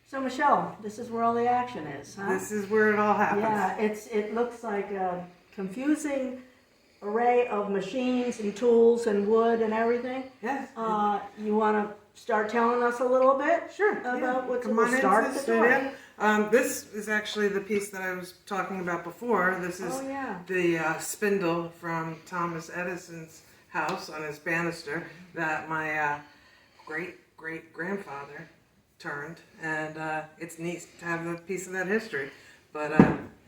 So Michelle, this is where all the action is, huh? This is where it all happens. Yeah, it looks like a confusing array of machines and tools and wood and everything. Yes. You want to start telling us a little bit Sure. about what's Come we'll on start into at the the door. studio. This is actually the piece that I was talking about before. This is the spindle from Thomas Edison's house on his banister that my great-great-grandfather turned, and it's neat to have a piece of that history. But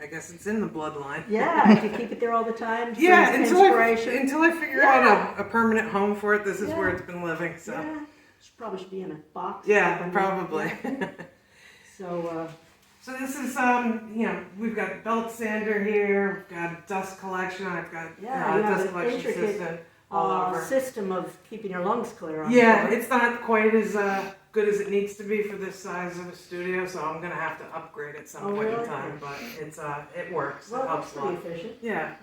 I guess it's in the bloodline. Yeah, if you keep it there all the time. Yeah, until I figure out a Yeah. permanent home for it. This is where it's been living. So Yeah, probably should be in a box. yeah, probably. So. So this is, we've got belt sander here, we've got a dust collection, I've got you have dust an collection intricate system all over. system of keeping your lungs clear. Yeah, it's not quite as good as it needs to be for this size of a studio, so I'm going to have to upgrade at some point in time, but it's it works. Well, it that's helps a pretty lot. efficient. Yeah,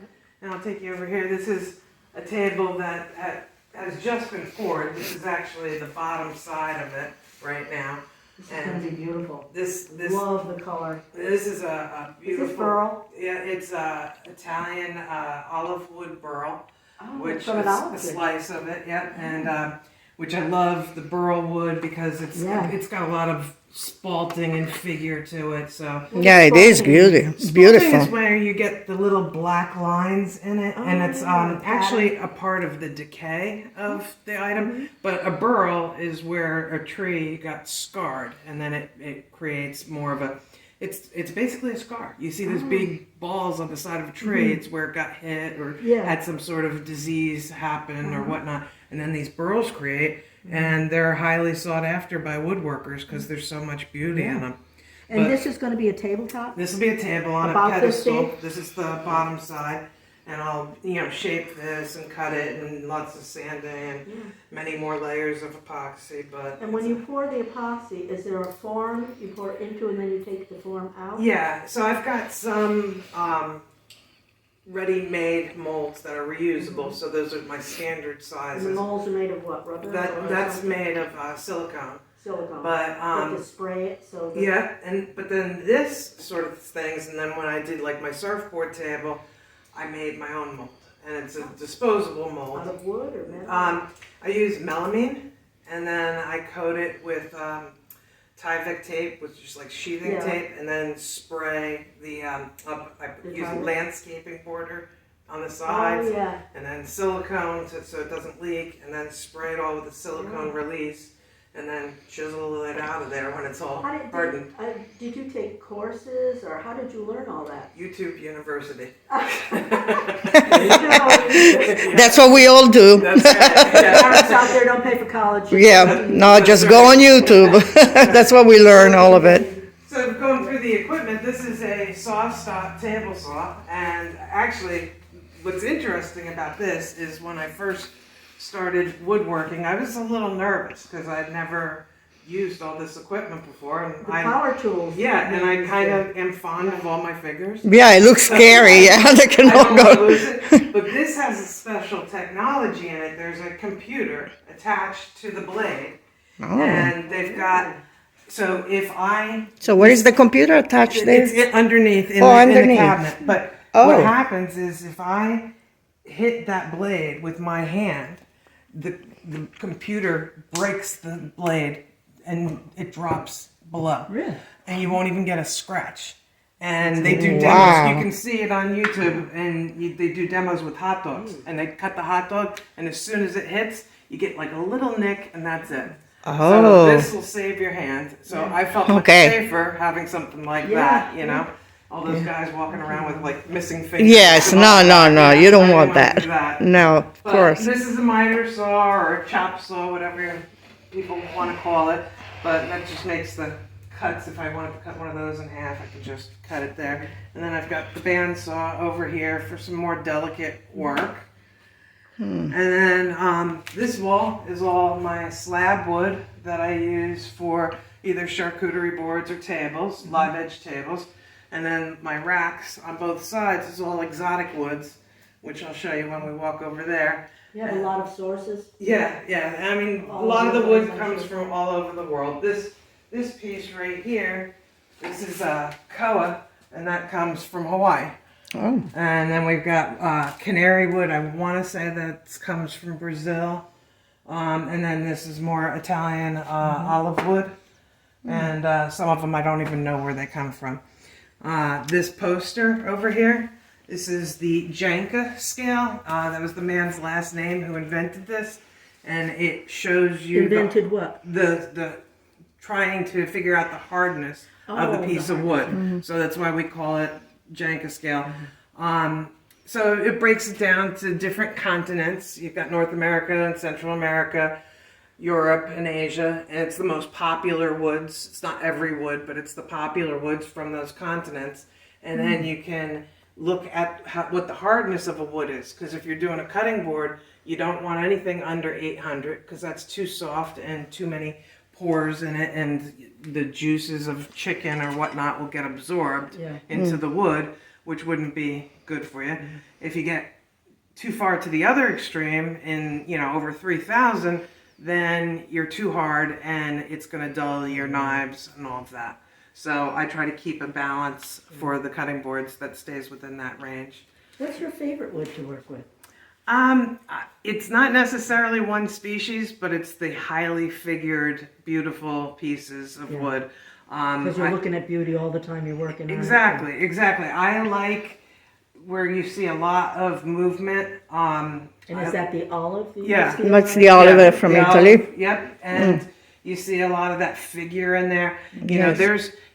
and I'll take you over here. This is a table that has just been poured. This is actually the bottom side of it right now. This is going to be beautiful. This Love the color. This is a beautiful. Is this burl? Yeah, it's Italian olive wood burl, which is from an olive a tree. slice of it. Yeah, and which I love the burl wood because it's got a lot of spalting and figure to it. So yeah, it is beautiful. spalting is where you get the little black lines in it, and it's yeah, actually a part of the decay of the item. But a burl is where a tree got scarred, and then it creates more of a. It's basically a scar. You see those big balls on the side of a tree. It's where it got hit or had some sort of disease happen or whatnot. And then these burls create, and they're highly sought after by woodworkers because there's so much beauty in them. And this is going to be a tabletop? This will be a table on About a this pedestal. big? This is the bottom side. And I'll, shape this and cut it and lots of sanding and many more layers of epoxy. But And when you pour the epoxy, is there a form you pour it into and then you take the form out? yeah, so I've got some ready-made molds that are reusable. So those are my standard And sizes. the molds are made of what, rubber? That's something? made of silicone. Silicone. But to spray it so that... yeah, but then this sort of things, and then when I did like my surfboard table, I made my own mold, and it's a disposable mold. Out of wood or metal? I use melamine, and then I coat it with Tyvek tape, which is like sheathing tape, and then spray the I use a landscaping border on the sides, and then silicone so it doesn't leak, and then spray it all with a silicone release, and then chisel it out of there when it's all hardened. Did you take courses, or how did you learn all that? YouTube University. That's what we all do. That's right. Parents out there don't pay for college. Yeah, no, just go on YouTube. That's what we learn, all of it. So going through the equipment, this is a saw-stop table saw, and actually what's interesting about this is when I first started woodworking, I was a little nervous because I'd never used all this equipment before. And The power tools. Yeah, and I kind of am fond of all my fingers. Yeah, it looks scary. Yeah, they can I all don't want to go. lose it, but this has a special technology in it. There's a computer attached to the blade, and they've got. So if I. So where is the computer attached there? It's underneath in the cabinet. But what happens is if I hit that blade with my hand, the computer breaks the blade and it drops below. Really? And you won't even get a scratch. And they do demos. Wow. You can see it on YouTube, and they do demos with hot dogs. And they cut the hot dog, and as soon as it hits, you get like a little nick, and that's it. Oh. So this will save your hand. So I felt much safer having something like that, you know? All those guys walking around with like missing fingers. Yes, no, you don't want that. No, of course. This is a miter saw or a chop saw, whatever people want to call it. But that just makes the cuts. If I wanted to cut one of those in half, I could just cut it there. And then I've got the bandsaw over here for some more delicate work. And then this wall is all my slab wood that I use for either charcuterie boards or tables, live edge tables. And then my racks on both sides is all exotic woods, which I'll show you when we walk over there. You have a lot of sources? Yeah. I mean, a lot of the wood comes from all over the world. This this piece right here, this is koa, and that comes from Hawaii. Oh. And then we've got canary wood. I want to say that comes from Brazil. And then this is more Italian olive wood. And some of them I don't even know where they come from. This poster over here, this is the Janka scale. That was the man's last name who invented this. And it shows you Invented what? the trying to figure out the hardness of the piece of wood. Mm-hmm. So that's why we call it Janka scale. So it breaks it down to different continents. You've got North America and Central America, Europe and Asia, and it's the most popular woods. It's not every wood, but it's the popular woods from those continents. And then you can look at what the hardness of a wood is, because if you're doing a cutting board, you don't want anything under 800 because that's too soft and too many pores in it, and the juices of chicken or whatnot will get absorbed into the wood, which wouldn't be good for you. If you get too far to the other extreme in, over 3,000, then you're too hard and it's going to dull your knives and all of that. So I try to keep a balance for the cutting boards that stays within that range. What's your favorite wood to work with? It's not necessarily one species, but it's the highly figured, beautiful pieces of wood. Because you're looking at beauty all the time you're working on it. Exactly. I like where you see a lot of movement. And is that the olive? That's the olive from Italy. Olive, yep. And you see a lot of that figure in there.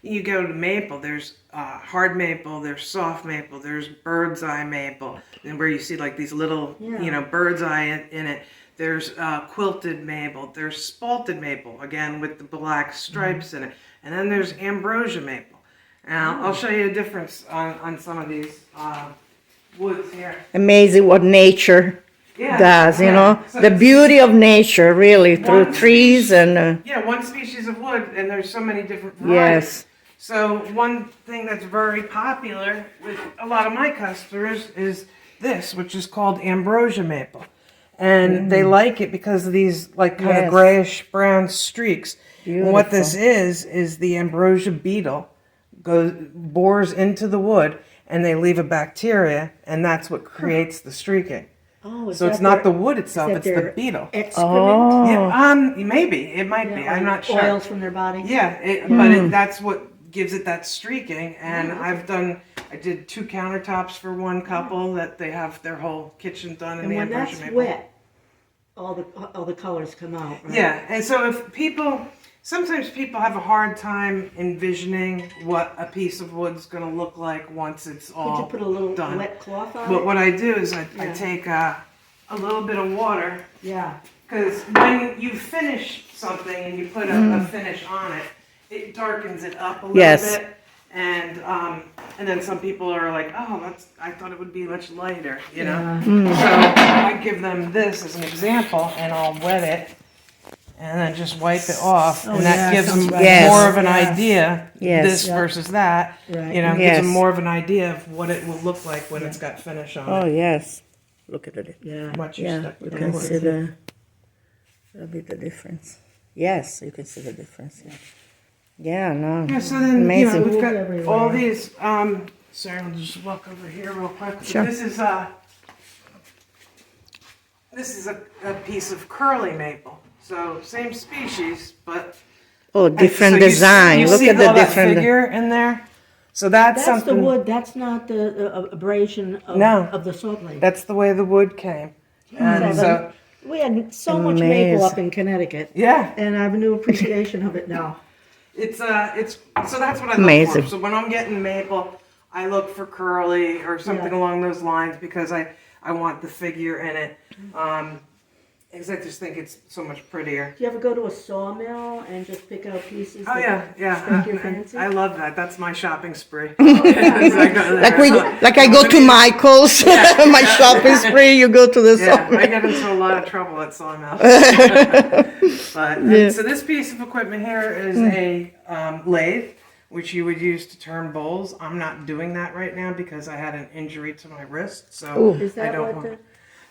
You go to maple, there's hard maple, there's soft maple, there's bird's eye maple, and where you see like these little, bird's eye in it. There's quilted maple, there's spalted maple, again with the black stripes in it. And then there's ambrosia maple. Now, I'll show you a difference on some of these woods here. Amazing what nature does, So the beauty of nature, really, through trees and... one species of wood, and there's so many different varieties. Yes. So one thing that's very popular with a lot of my customers is this, which is called ambrosia maple. And they like it because of these kind of grayish brown streaks. And what this is the ambrosia beetle bores into the wood, and they leave a bacteria, and that's what creates the streaking. Oh, so it's not the wood itself; it's the beetle. Excrement? Yeah, maybe it might be. I'm not sure. Oils from their body. Yeah, but that's what gives it that streaking. And I did 2 countertops for one couple that they have their whole kitchen done in the ambrosia maple. When that's wet, all the colors come out. Right? Yeah, and so sometimes people have a hard time envisioning what a piece of wood's going to look like once it's all done. Could you put a little wet cloth on it? But what I do is I take a little bit of water. Yeah. Because when you finish something and you put a finish on it, it darkens it up a little bit. And then some people are like, I thought it would be much lighter, So I give them this as an example, and I'll wet it. And then just wipe it off, and that gives them more of an idea. This versus that, gives them more of an idea of what it will look like when it's got finish on it. Oh yes, look at it. Yeah. You can see the difference. Yes, you can see the difference. Yeah, no. Yeah, so then amazing. We've got all these. Sorry, I'll just walk over here real quick. Sure. This is a piece of curly maple. So same species, but different design. You Look see at the all that different figure in there. So that's something. The wood. That's not the abrasion of the saw blade. That's the way the wood came. And so we had so much maple up in Connecticut. Yeah, and I have a new appreciation of it now. It's so that's what I look amazing. for. So when I'm getting maple, I look for curly or something along those lines because I want the figure in it. Because I just think it's so much prettier. Do you ever go to a sawmill and just pick out pieces? Oh yeah. Strike your fancy? I love that. That's my shopping spree. Like I go to Michael's, my shopping spree. You go to the sawmill. I get into a lot of trouble at sawmills. But so this piece of equipment here is a lathe, which you would use to turn bowls. I'm not doing that right now because I had an injury to my wrist, so Is that I don't what want.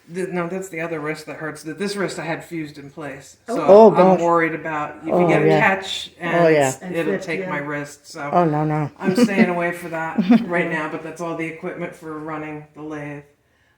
No, that's the other wrist that hurts. This wrist I had fused in place, so Oh, I'm gosh. worried about if you Oh, get a yeah. catch and Oh, yeah. it'll And take flip, my yeah. wrist. So Oh, no. I'm staying away for that right now. But that's all the equipment for running the lathe,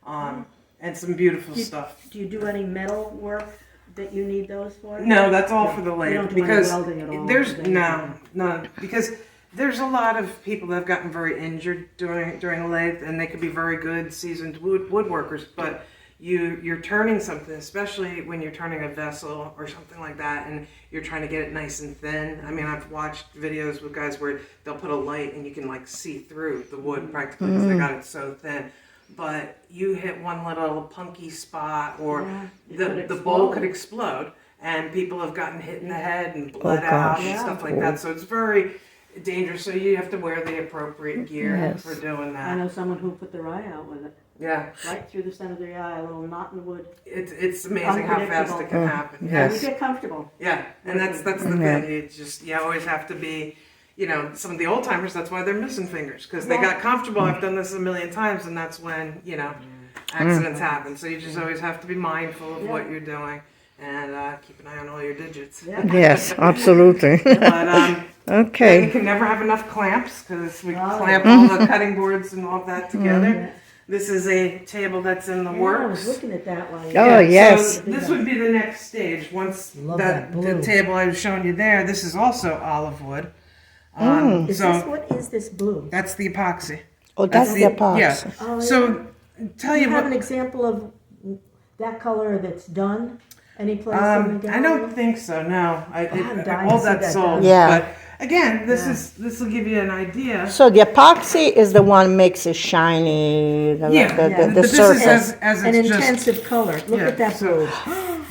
and some beautiful stuff. Do you do any metal work that you need those for? No, that's all for the You lathe don't do any because welding at all? there's Anything? no because there's a lot of people that have gotten very injured during a lathe, and they could be very good seasoned woodworkers, but you're turning something, especially when you're turning a vessel or something like that, and you're trying to get it nice and thin. I mean, I've watched videos with guys where they'll put a light and you can like see through the wood practically because they got it so thin. But you hit one little punky spot, or the bowl could explode, and people have gotten hit in the head and bled out and stuff like that. So it's very dangerous. So you have to wear the appropriate gear for doing that. I know someone who put their eye out with it. Yeah, Right through the center of the eye, a little knot in the wood. it's amazing how fast it can happen. And you get comfortable. Yeah, and that's the thing. You always have to be, some of the old timers. That's why they're missing fingers because they got comfortable. I've done this a million times, and that's when accidents happen. So you just always have to be mindful of what you're doing and keep an eye on all your digits. Yeah. Yes, absolutely. But Okay. you can never have enough clamps because we clamp all the cutting boards and all that together. This is a table that's in the I works. was looking at that while you Oh, yes. So this would be the next stage. Once Love that the blue. table I was showing you there, this is also olive wood. What is this blue? That's the epoxy. Oh, that's the epoxy. Yeah. Oh, So tell Do you you have what. an example of that color that's done? Any place in the I don't gallery? think so. No, I'm dying all to see that's that sold. done. Yeah. But again, this will give you an idea. So the epoxy is the one makes it shiny, the But this surface. is as An it's just. intensive color. Look Yeah, at that so- blue.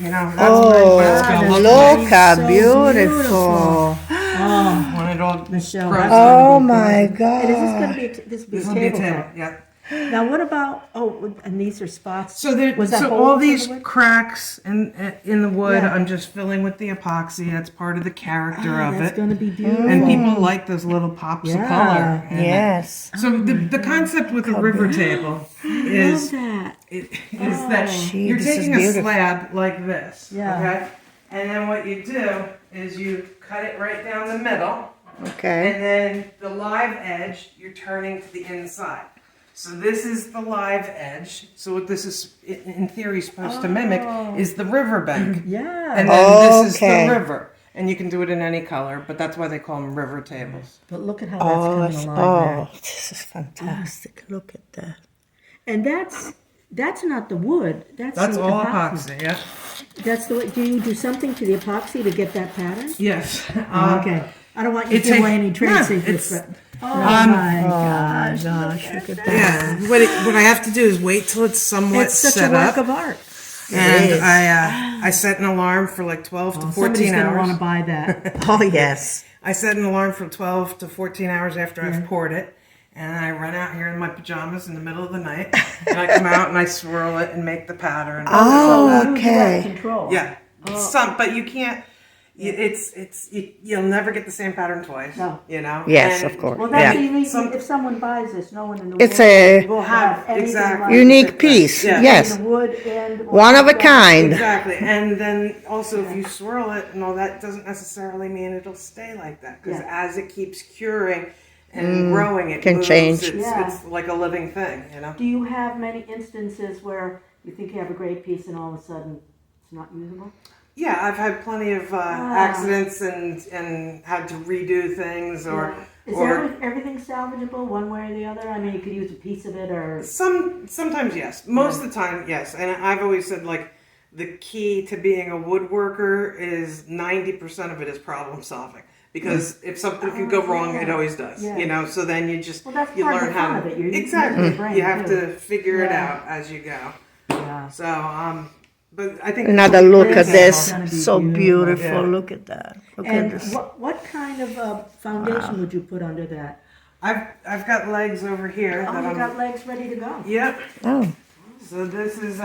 That's Oh, what it's gonna look like look how So beautiful. Oh, when it all Michelle, grows. that's Oh gonna be my gorgeous. And is this God. going to be this This will will be be a a table? table. Yeah. Now what about? Oh, and these are spots. So there, Was that so holes all in these the wood? cracks in the wood, Yeah. I'm just filling with the epoxy. That's part of the character of That's it. going to be beautiful. And people like those little pops of Yeah. color. And Yes. So the concept with a river table is that. that Gee, you're this is taking a beautiful. slab like this, Yeah. okay? And then what you do is you cut it right down the middle, Okay. and then the live edge you're turning to the inside. So this is the live edge. So what this is in theory supposed to mimic is the riverbank. Yeah. And then this is Okay. the river. And you can do it in any color, but that's why they call them river tables. But look at how that's coming along there. This is fantastic. Look at that. And that's not the wood. That's That's the all epoxy, yeah. That's the way. Do you do something to the epoxy to get that pattern? Yes. Okay. I don't want you it to give take- away any trade no, secrets, it's- but my gosh, Look at that. Yeah. What I have to do is wait till it's somewhat it's such a set work up. of art. And I set an alarm for like 12 to 14 Somebody's going to hours. want to buy that. Oh, yes. I set an alarm for 12 to 14 hours after I've poured it. And I run out here in my pajamas in the middle of the night. And I come out and I swirl it and make the pattern. Oh, You direct okay. control. Yeah. But you can't. You'll never get the same pattern twice. No. Yes, And of course. Well, that's Yeah. unique. Some- If someone buys this, no one in the It's world a We'll have anything exactly like unique piece. Yeah. Yes. the wood and One of a kind. Exactly, and then also if you swirl it and all that, doesn't necessarily mean it'll stay like that because as it keeps curing and growing, it Can moves. change. It's like a living thing, Do you have many instances where you think you have a great piece and all of a sudden it's not usable? Yeah, I've had plenty of accidents and had to redo things or. Is or everything salvageable one way or the other? I mean, you could use a piece of it or... sometimes yes, most of the time yes, and I've always said like the key to being a woodworker is 90% of it is problem solving. Because if something could go wrong, it always does. Yeah. So then you just Well, that's you part of learn the how fun to of it. You're exactly. using your brain, You have too. to figure it Yeah. out as you go. Yeah. So but I think Another look at It's this. gonna be So beautiful. Yeah. Look at that. Look at And this. what kind of foundation would you put under that? I've got legs over here. Oh, that you I'm, got legs ready to go. Yep. Oh, So this is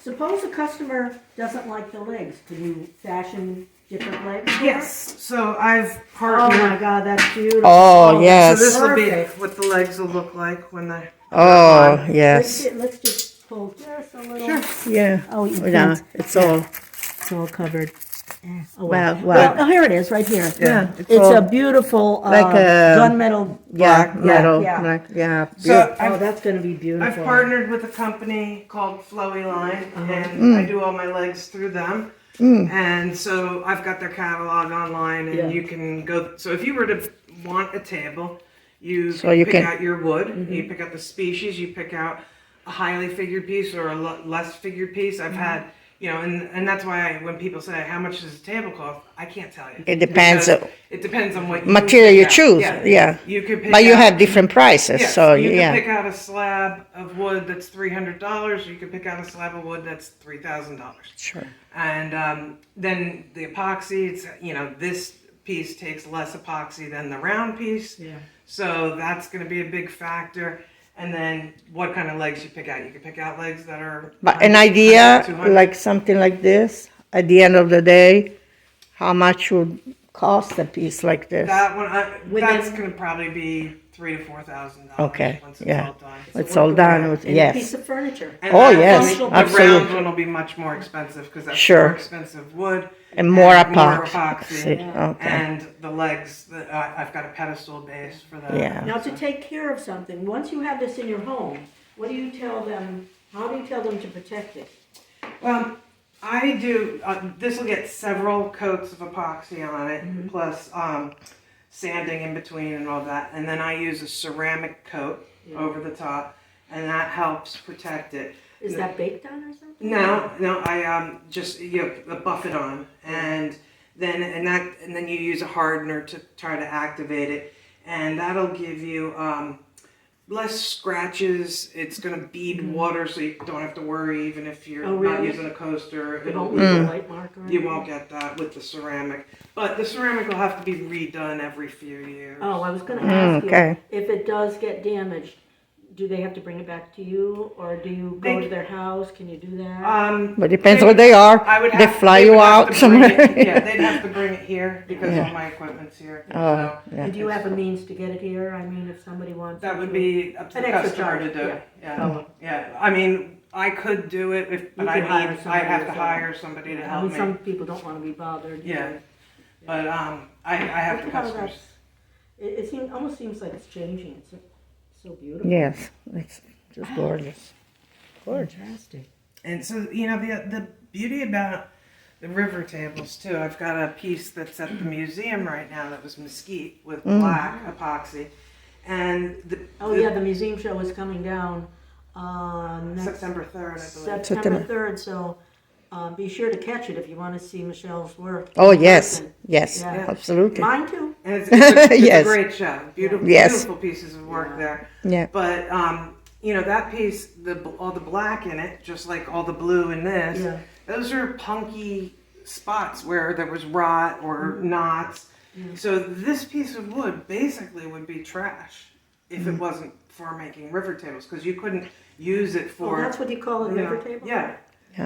Suppose a customer doesn't like the legs. Can you fashion different legs? for yes. So I've it? Oh partnered. my God, that's beautiful. oh So yes. this will be Perfect. what the legs will look like when they. Oh, yes. Let's just pull just a little. Sure. Yeah. Oh, you Yeah, can't. it's all, It's all covered. Yeah. Oh, well, well, here it is, right here. yeah. It's all a beautiful like a- gunmetal yeah, black. metal, Yeah. like, yeah. So Oh, I've, that's gonna be beautiful. I've partnered with a company called Flowy Line, and Mm. I do all my legs through them. And so I've got their catalog online, and Yeah. you can go. So if you were to want a table, you So you pick can- out your wood, you pick out the species, you pick out a highly figured piece or a less figured piece. I've had, you know, and that's why when people say how much does a table cost, I can't tell you. It depends Because it depends on what material pick you out. choose, yeah. You could pick But you out- have different prices, Yes, so you yeah. can pick out a slab of wood that's $300. You can pick out a slab of wood that's $3,000. Sure. And then the epoxy, it's, you know, this piece takes less epoxy than the round piece. Yeah. So that's going to be a big factor. And then what kind of legs you pick out. You can pick out legs that are. But an 100, idea, 200. like something like this, at the end of the day, how much would cost a piece like this? That one, Within- that's going to probably be $3,000 to $4,000. Okay, Once it's yeah. all done. It's all done with, And a yes. piece of furniture. And Oh, that- yes, the absolutely. round one will be much more expensive because that's Sure. more expensive wood And more more epoxy. epoxy. Okay. And the legs, I've got a pedestal base for that. Yeah. Now, to take care of something, once you have this in your home, what do you tell them, how do you tell them to protect it? Well, I do. This will get several coats of epoxy on it, plus sanding in between and all that. And then I use a ceramic coat over the top, and that helps protect it. Is that baked on or something? No, I just buff it on, and then you use a hardener to try to activate it, and that'll give you less scratches. It's gonna bead water, so you don't have to worry even if you're Oh, not really? using a coaster. You It'll won't leave a white mark or you anything? won't get that with the ceramic, but the ceramic will have to be redone every few years. Oh, I was gonna ask okay. you, if it does get damaged, do they have to bring it back to you, or do you go They- to their house? Can you do that? But depends where they are. I would They have, fly they you would have out to bring somewhere. it- yeah, they'd have to bring it here because Yeah. all my equipment's here. Oh, so yeah. And do you have a means to get it here? I mean, if somebody wants. that it would to- be up to An the extra customer charge, to do. yeah. Yeah, Oh. yeah. I mean, I could do it, but You I could hire need. I somebody have to yourself. hire somebody to I help mean, me. some people don't wanna be bothered. you Yeah. know. But I have the Look how customers. that's- It seems, almost seems like it's changing. It's so beautiful. Yes, it's just gorgeous. Gorgeous. Fantastic. And so the beauty about the river tables too. I've got a piece that's at the museum right now that was mesquite with black epoxy, and Oh, yeah, the museum show is coming down, next September 3rd, I believe. September 3rd, so, be sure to catch it if you wanna see Michelle's work. Oh, in yes, person. yes, Yeah. absolutely. Mine too. And it's Yes. a great show. Beautiful, Yes. beautiful pieces of work there. Yeah. But that piece, all the black in it, just like all the blue in this, Yeah. those are punky spots where there was rot or knots. So this piece of wood basically would be trash if it wasn't for making river tables, because you couldn't use it Oh, for. that's what you call a you know, river table? Yeah.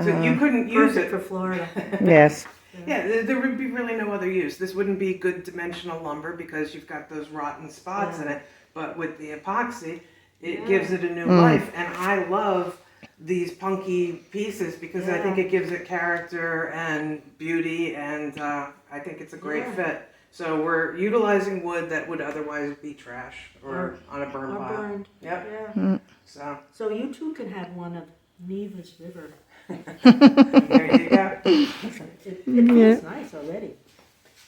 So you couldn't use Perfect it for Florida. Yes. Yeah, there would be really no other use. This wouldn't be good dimensional lumber because you've got those rotten spots in it. But with the epoxy, it gives it a new life. And I love these punky pieces because I think it gives it character and beauty, and I think it's a great fit. So we're utilizing wood that would otherwise be trash or on a burn Or pile. burned. Yep. Yeah. So So you too can have one of Nevaeh's River. there you go. It feels nice already.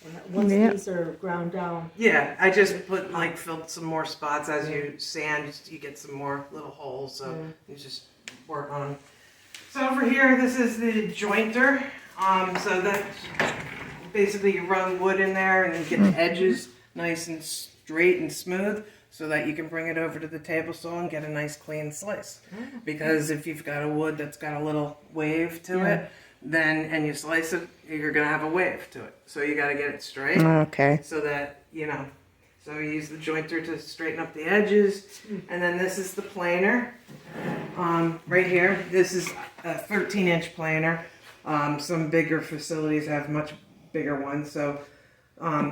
And once Yeah. these are ground down, Yeah, I just filled some more spots as you sand. You get some more little holes, so you just work on them. So over here, this is the jointer. So that basically you run wood in there and you get the edges nice and straight and smooth, so that you can bring it over to the table saw and get a nice clean slice. Because if you've got a wood that's got a little wave to it, and you slice it, you're gonna have a wave to it. So you got to get it straight. Okay. So that, so we use the jointer to straighten up the edges. And then this is the planer. Right here, this is a 13-inch planer. Some bigger facilities have much bigger ones. So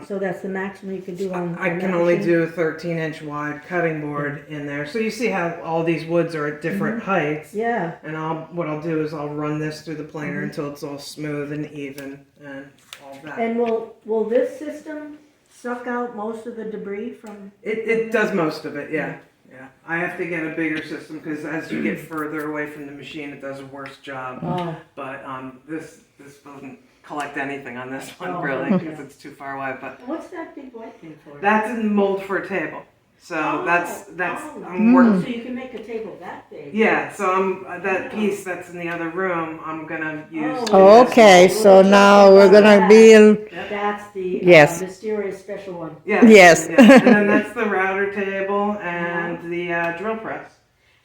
So that's the maximum you can do on I on can that only machine? do a 13-inch wide cutting board in there. So you see how all these woods are at different heights. Yeah, And what I'll do is I'll run this through the planer until it's all smooth and even and all that. and will this system suck out most of the debris from? It does most of it, yeah. Yeah. I have to get a bigger system because as you get further away from the machine, it does a worse job. Oh, But this doesn't collect anything on this one Oh, really okay. because it's too far away. But what's that big white thing for? that's in mold for a table. So Oh, that's oh. I'm working. So you can make a table that big? Yeah, so I'm that piece that's in the other room. I'm gonna use. Oh, Okay, so now we're gonna be in. That's the Yes. mysterious special one. Yeah. Yes. Yeah. And then that's the router table and the drill press.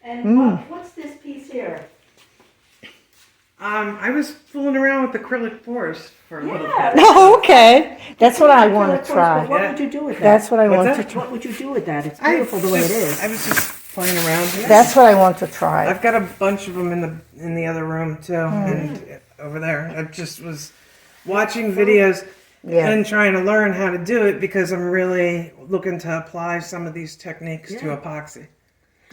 And what's this piece here? I was fooling around with acrylic pours for a little Yeah. bit. Oh, okay. That's what I want Of to course, but try. what would you do with that? That's what I What's want that? to try. What would you do with that? It's beautiful the way it is. I was just playing around. That's what I want to try. I've got a bunch of them in the other room too, and over there. I just was watching videos Yeah. and trying to learn how to do it because I'm really looking to apply some of these techniques to Yeah. epoxy.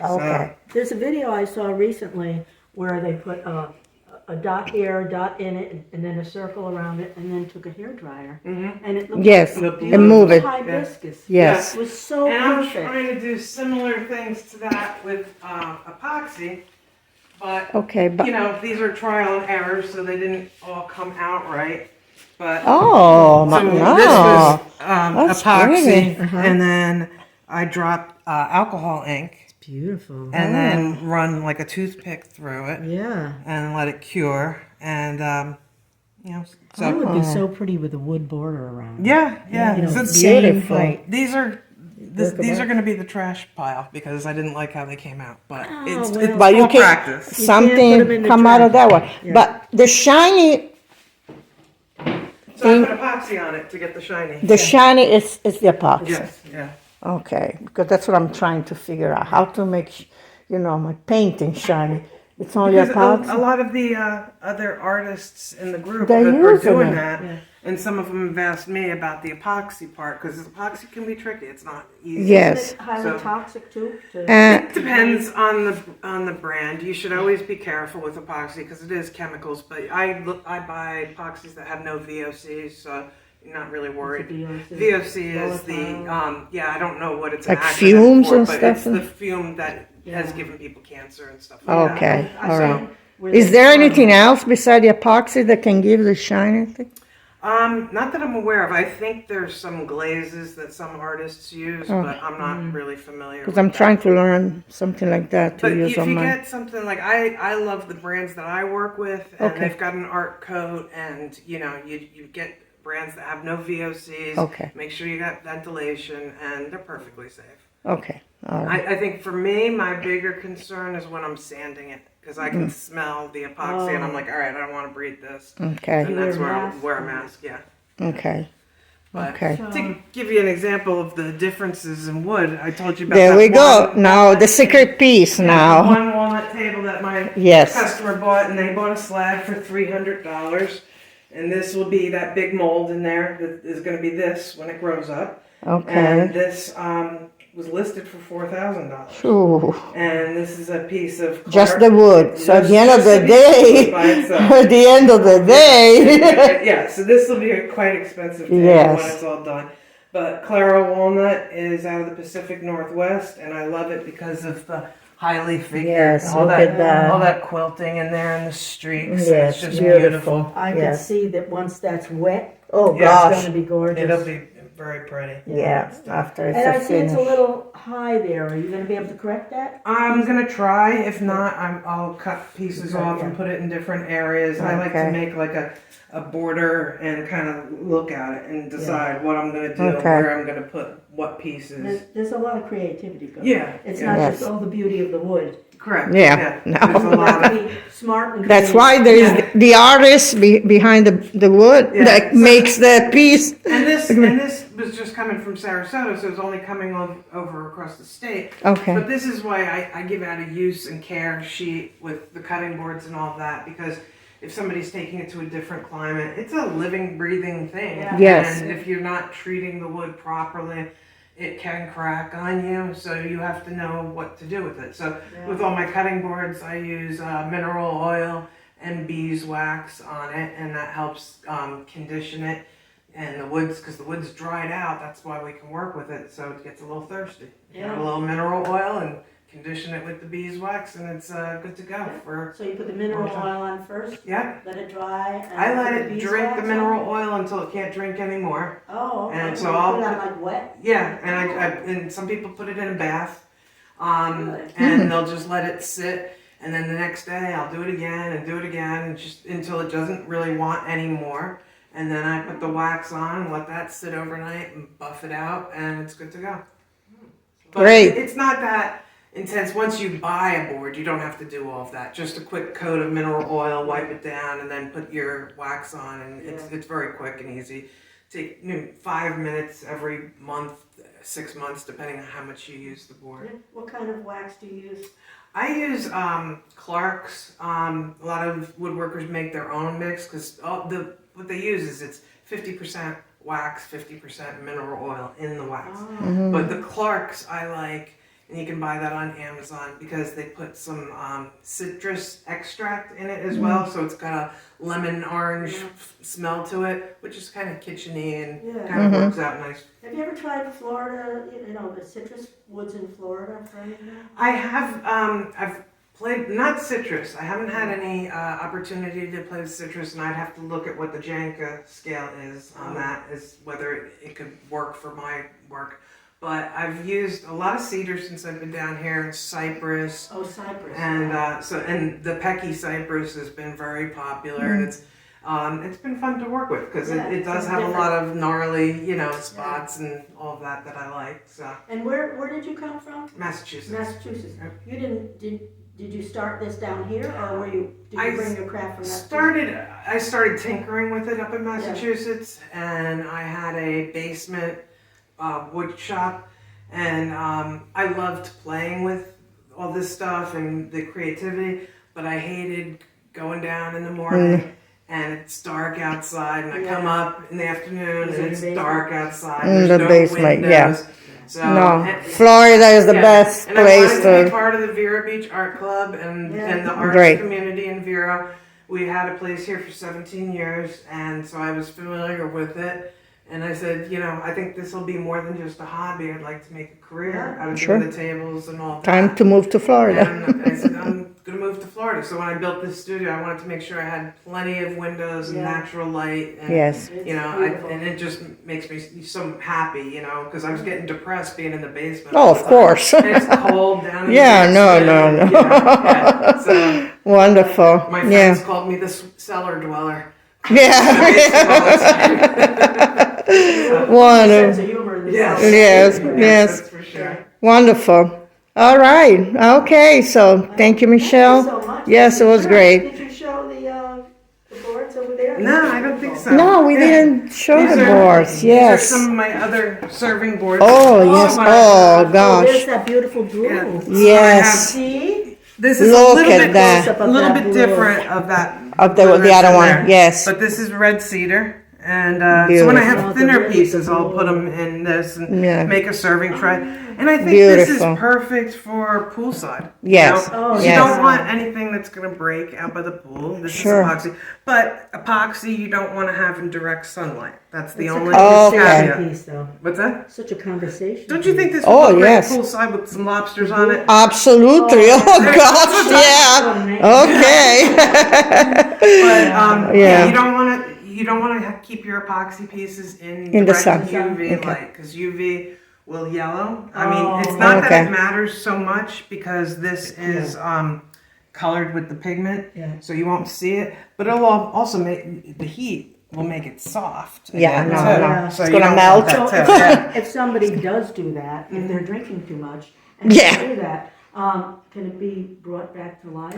Okay. There's a video I saw recently where they put a dot here, a dot in it, and then a circle around it, and then took a hair dryer, and it looked Yes, like a and move it. beautiful hibiscus. Yes. It was so And I'm perfect. trying to do similar things to that with epoxy, but Okay, but these are trial and error, so they didn't all come out right. But oh, so this no. was That's epoxy, pretty. and then I dropped alcohol ink, Beautiful. and then run like a toothpick through it, Yeah. and let it cure, and That so would be so pretty with a wood border around. yeah. You know, So beautiful. Right. these are. These about- are going to be the trash pile because I didn't like how they came out, but it's well. But you all can practice. You can't put 'em in something the come out of trash. that one. Yeah. But the shiny, So I put epoxy on it to get the shiny. the shiny is the epoxy. Yes, yeah. Okay, because that's what I'm trying to figure out, how to make, my painting shiny. It's only Because a epoxy. lot of the other artists in the group They're are using doing it. that, and some of them have asked me about the epoxy part because epoxy can be tricky. It's not easy. Yes. Is it highly So- toxic too? It depends on the brand. You should always be careful with epoxy because it is chemicals. But I buy epoxies that have no VOCs, so you're not really worried. VOC is the I don't know what it's an Like acronym fumes for, and but stuff? it's the fume that has Yeah. given people cancer and stuff like that. Okay, I all saw right. where Is they there farm anything it. else beside the epoxy that can give the shiny thing? Not that I'm aware of. I think there's some glazes that some artists use, but I'm not really familiar. Because with I'm that. trying to learn something like that to But use if on you my. get something like I love the brands that I work with, and Okay. they've got an art coat, and you get brands that have no VOCs. Okay. Make sure you got ventilation, and they're perfectly safe. Okay, all right. I think for me, my bigger concern is when I'm sanding it, because I can smell the epoxy, and I'm like, all right, I don't want to breathe this. Okay, And that's wear a where I'll mask? wear a mask, yeah. okay, But okay. to give you an example of the differences in wood, I told you about There that we go. one Now, walnut the secret piece the now. one walnut table that my Yes. customer bought, and they bought a slab for $300. And this will be that big mold in there that is going to be this when it grows up. And Okay. this was listed for $4,000. Ooh, And this is a piece of just the wood. So at the end of Just the a piece of wood day, by itself. at the end of the day. Yeah, so this will be a quite expensive table Yes. when it's all done. But Claro Walnut is out of the Pacific Northwest, and I love it because of the highly figured, Yes, all look at that. all that quilting in there and the streaks. Yes, It's just beautiful. I can Yes. see that once that's wet, Oh, Yeah, gosh. it's going to be gorgeous. It'll be very pretty. Yeah, after And I it's see it's a finished. little high there. Are you going to be able to correct that? I'm gonna try. If not, I'll cut pieces Okay, off and yeah. put it in different areas. I like to Okay. make like a border and kind of look at it and decide what I'm gonna do, Okay. where I'm gonna put what pieces. There's a lot of creativity going on. Yeah, It's yeah. not Yes. just all the beauty of the wood. Correct. Yeah, no. There's a You lot have of to be smart and That's creative. why there is Yeah. the artist behind the wood Yeah. that So- makes the piece. And this was just coming from Sarasota, so it was only coming over across the state. Okay. But this is why I give out a use and care sheet with the cutting boards and all that, because if somebody's taking it to a different climate, it's a living, breathing thing. Yeah. Yes. And if you're not treating the wood properly, it can crack on you. So you have to know what to do with it. So with all my cutting boards, I use mineral oil and beeswax on it, and that helps condition it. And the woods, because the wood's dried out, that's why we can work with it. So it gets a little thirsty. You add a little mineral oil and condition it with the beeswax, and it's good to go for. So you put the mineral oil on first, Yeah. let it dry. And I let put it drink beeswax the on? mineral oil until it can't drink anymore. Oh, okay. And so You I'll put it on put- like wet? Yeah, and and some people put it in a bath, Really? and they'll just let it sit. And then the next day I'll do it again and do it again, and just until it doesn't really want any more. And then I put the wax on and let that sit overnight and buff it out, and it's good to go. But Great. It's not that intense. Once you buy a board, you don't have to do all of that. Just a quick coat of mineral oil, wipe it down, and then put your wax on, and it's very quick and easy. Take 5 minutes every month, 6 months, depending on how much you use the board. What kind of wax do you use? I use Clark's. A lot of woodworkers make their own mix because what they use is it's 50% wax, 50% mineral oil in the wax. Oh. But the Clark's I like, and you can buy that on Amazon because they put some citrus extract in it as well, so it's got a lemon orange smell to it, which is kind of kitcheny and kind of works out nice. Have you ever tried Florida, the citrus woods in Florida for anything? I have, I've played, not citrus. I haven't had any opportunity to play with citrus, and I'd have to look at what the Janka scale is on that, is whether it could work for my work. But I've used a lot of cedar since I've been down here, cypress. Oh, cypress. And and the Pecky cypress has been very popular, and it's been fun to work with because it does have a lot of gnarly, spots and all of that I like. So. And where did you come from? Massachusetts. Massachusetts. Yep. You did you start this down here, or did you bring your craft from Massachusetts? I started tinkering with it up in Massachusetts, and I had a basement wood shop, and I loved playing with all this stuff and the creativity, but I hated going down in the morning and it's dark outside, and I come up in the afternoon and it's dark outside. In There's the no basement, windows. So, Florida is the best and place I wanted to be to. part of the Vero Beach Art Club and the arts Great. community in Vero. We had a place here for 17 years, and so I was familiar with it. And I said, I think this will be more than just a hobby. I'd like to make a career out of doing the tables and all that. Time to move to Florida. And I said, I'm going to move to Florida. So when I built this studio, I wanted to make sure I had plenty of windows and natural light. And, Yes. and it just makes me so happy, because I was getting depressed being in the basement. Oh, of course. And it's cold down in the No. basement. So Wonderful. my friends called me the cellar dweller. Yeah. Wonderful. Sense of humor in this Yes. house. Yes. That's for sure. Wonderful. All right. Okay. So thank you, Michelle. Thank you so much. Yes, it was great. Did you show the boards over there? No, I don't think so. No, we didn't show These the are- boards. These are Yes. some of my other serving boards. Oh, yes. but Oh, Oh, gosh. there's that beautiful blue. Yeah. Yes. See? This is Look a little at bit that. Close-up a of little that bit blue. different of that. Of the blue that's other in one. there. Yes. But this is red cedar. And so when I Beautiful. have thinner pieces, I'll put them in this and make a serving tray. And I think this Beautiful. is perfect for poolside. Yes. Oh, You yes. don't want anything that's going to break out by the pool. This Sure. is epoxy. But epoxy, you don't want to have in direct sunlight. That's the It's only a conversation caveat. piece, though. What's that? Such a conversation. Don't you think this would Oh, look great yes. poolside with some lobsters on it? Absolutely. Oh, gosh. Yeah. Okay. But Yeah. you don't want to keep your epoxy pieces in In the direct sun. UV Okay. light because UV will yellow. I Oh. mean, it's not Okay. that it matters so much because this is colored with the pigment, so you won't see it. But it'll also make the heat will make it soft. Yeah, again, no, too. no. So It's you gonna don't want melt. that So too. Yeah. if somebody does do that, if they're drinking too much, and Yeah. they do that, can it be brought back to life?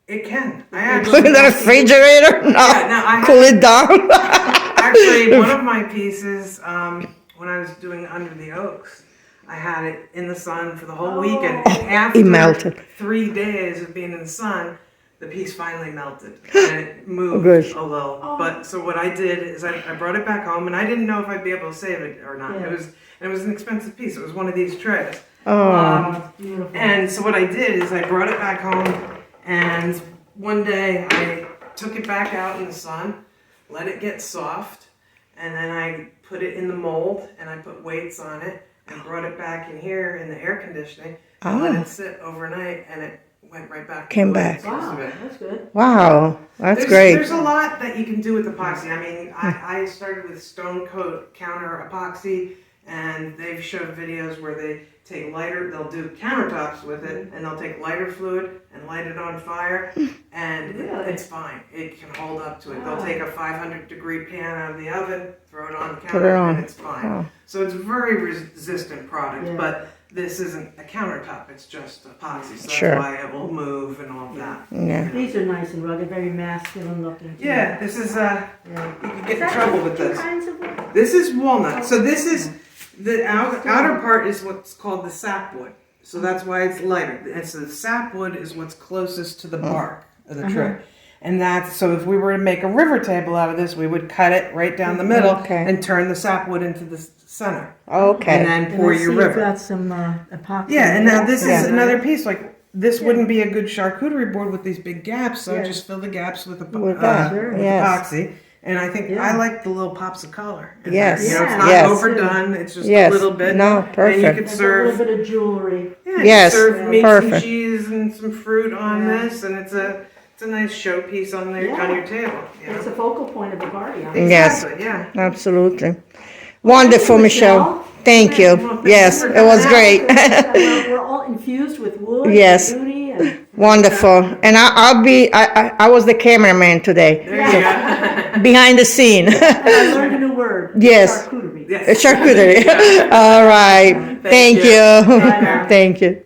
It can. I Put actually it in the refrigerator. No. Yeah, no, I Cool it down. Actually, one of my pieces, when I was doing Under the Oaks, I had it in the sun for the whole weekend. And after It melted. 3 days of being in the sun, the piece finally melted and it moved Good. a little. But so what I did is I brought it back home, and I didn't know if I'd be able to save it or not. Yeah. It was an expensive piece. It was one of these trays. Oh, Beautiful. And so what I did is I brought it back home, and one day I took it back out in the sun, let it get soft, and then I put it in the mold, and I put weights on it, and brought it back in here in the air conditioning, and let it sit overnight, and it went right back. Came to the way back. it's supposed to Wow, be. that's good. wow. That's There's great. a lot that you can do with epoxy. I mean, I started with stone coat counter epoxy, and they've showed videos where they take they'll do countertops with it, and they'll take lighter fluid and light it on fire, and Really? it's fine. It can hold up to it. They'll take a 500-degree pan out of the oven, throw it on the Put counter, it on. and it's fine. Wow. So it's a very resistant product, Yeah. but this isn't a countertop. It's just epoxy, so that's Sure. why it will move and all of that. Yeah. These are nice and rugged, very masculine looking. too. Yeah, this is Yeah. you can get Is in that trouble with two this. kinds of wood? This is walnut. So this is the outer part is what's called the sapwood. So that's why it's lighter. And so the sapwood is what's closest to the bark of the tree. And that's so if we were to make a river table out of this, we would cut it right down the middle Okay. and turn the sapwood into the center. Okay. And then And pour I your see you've river. got some epoxy. Yeah, and now this Yeah. is another piece. Like this wouldn't be a good charcuterie board with these big gaps. So I Yes. just fill the gaps with, With that, with yes. epoxy. And I think Yeah. I like the little pops of color. in Yes. there. You know, it's Yeah. not Yes. overdone. It's just Yes. a little bit. No, And you perfect. could There's a serve, little bit of jewelry. yeah, Yes. serve meat Perfect. and cheese and some fruit on Yeah. this, and it's a nice showpiece on Yeah. on your table. You know? It's a focal point of the party. huh? Yes. Exactly. Yeah. Absolutely. Wonderful, Thank you, Michelle. Thank you. Well, thank Yes, you for it was coming great. We're all infused with wood. Yes. And beauty and Wonderful. And I was the cameraman today, There you go. behind the scene. I learned a new word. Yes. Charcuterie. Yes. Charcuterie. All right. Thank you. you. Thank you.